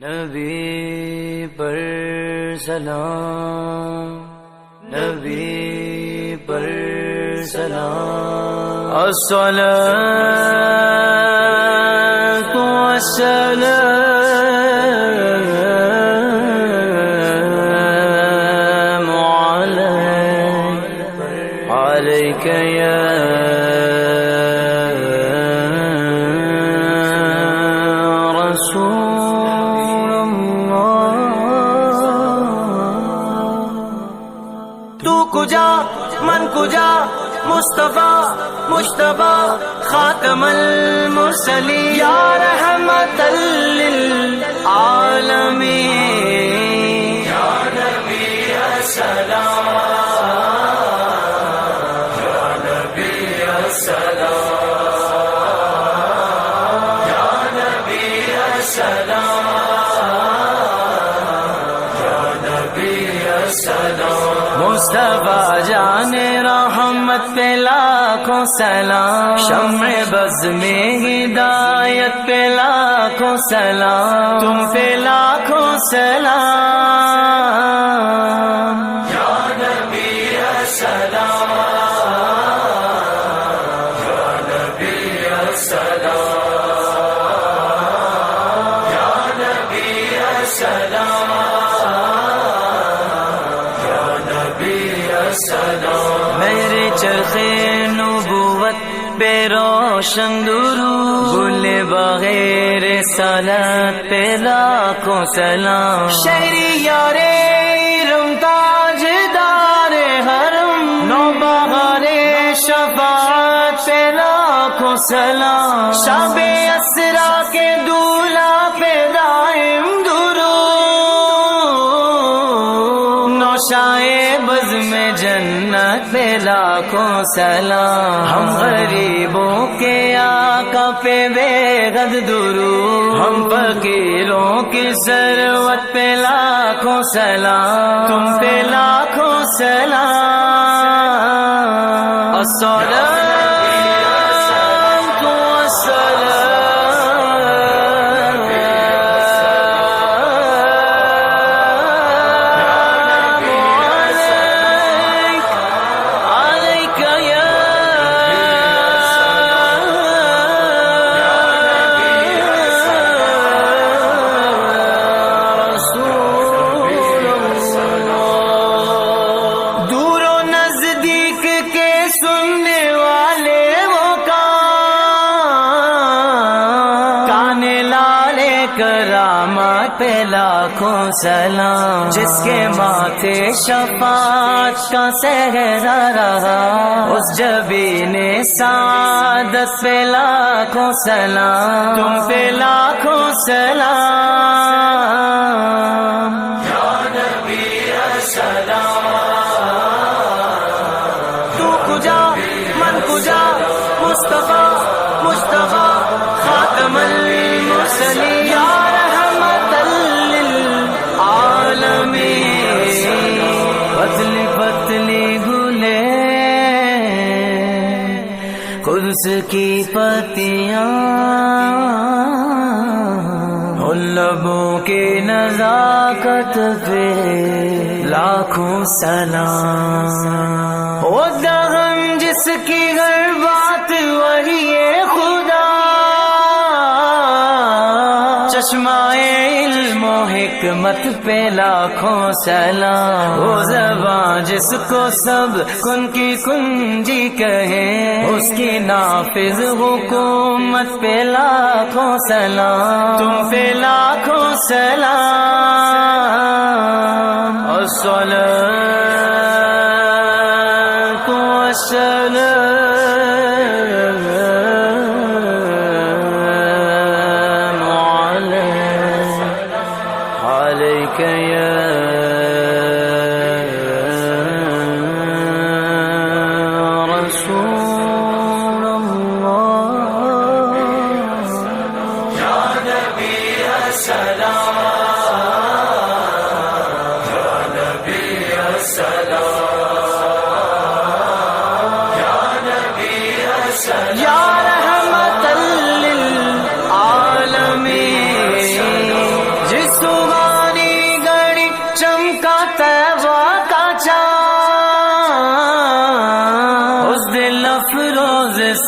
نبی پر سلام، نبی پر سلام، الصلاۃ والسلام علیک یا کجا من کجا مصطفیٰ مجتبی خاتم المرسلین یا رحمت للعالمین یا نبی السلام یا نبی السلام یا نبی السلام یا نبی السلام مصطفیٰ جان رحمت پہ لاکھوں سلام، شمع بز میں ہدایت پہ لاکھوں سلام، تم پہ لاکھوں سلام یا نبی السلام یا نبی السلام یا نبی السلام میرے چرخے نبوت پہ روشن درود، بھولے بغیر صلاۃ پہ لاکھوں سلام، شہری یارے رم تاج دار حرم، نو بہار شفاعت پہ لاکھوں سلام، شب اسرا کے دولہا پہ دائم درود، نوشائے بز میں جنت پہ لاکھوں سلام، ہم غریبوں کے آقا پہ بے حد درود، ہم فقیروں کی ثروت پہ لاکھوں سلام، تم پہ لاکھوں سلام، الصلاۃ کرامات پہ لاکھوں سلام، جس کے ماتھے شفاعت کا صحرا رہا، اس جبین سعادت پہ لاکھوں سلام، تم پہ لاکھوں سلام یا نبی السلام، تو کجا من کجا مصطفیٰ مجتبی خاتم المرسلین یا رحمت للعالمین، پتلی پتلی گلے قدس کی پتیاں، ان لبوں کی نزاکت پہ لاکھوں سلام، وہ دہن جس کی ہر بات وہی خدا، چشمہ علم و حکمت پہ لاکھوں سلام، وہ زبان جس کو سب کن کی کنجی کہے، اس کی نافذ حکومت پہ لاکھوں سلام، تم پہ لاکھوں سلام، الصلاۃ والسلام علیک یا رسول اللہ یا نبی السلام یا نبی السلام یا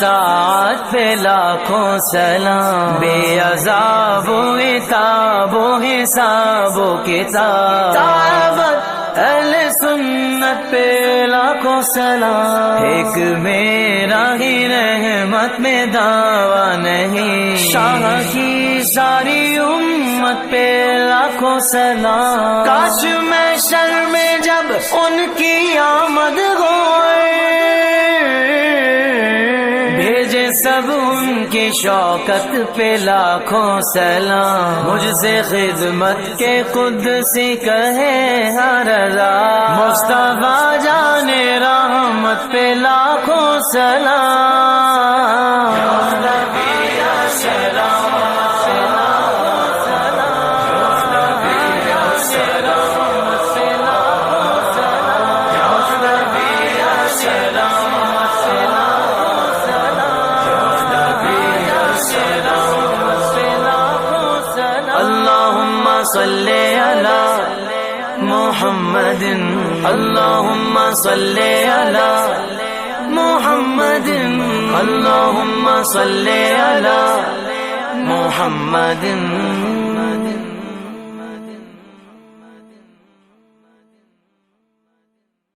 ساتھ پہ لاکھوں سلام، بے عذاب و عتاب و حساب و کتاب، اہل سنت پہ لاکھوں سلام، ایک میرا ہی رحمت میں دعویٰ نہیں، شاہ کی ساری امت پہ لاکھوں سلام، کاش میں شر میں جب ان کی آمد ہوئے، بھیجے سب ان کی شوکت پہ لاکھوں سلام، مجھ سے خدمت کے قدسی کہے ہر رضا، مصطفیٰ جان رحمت پہ لاکھوں سلام، صلی علی محمد، اللہم صلی علی محمد، اللہم صلی علی محمد۔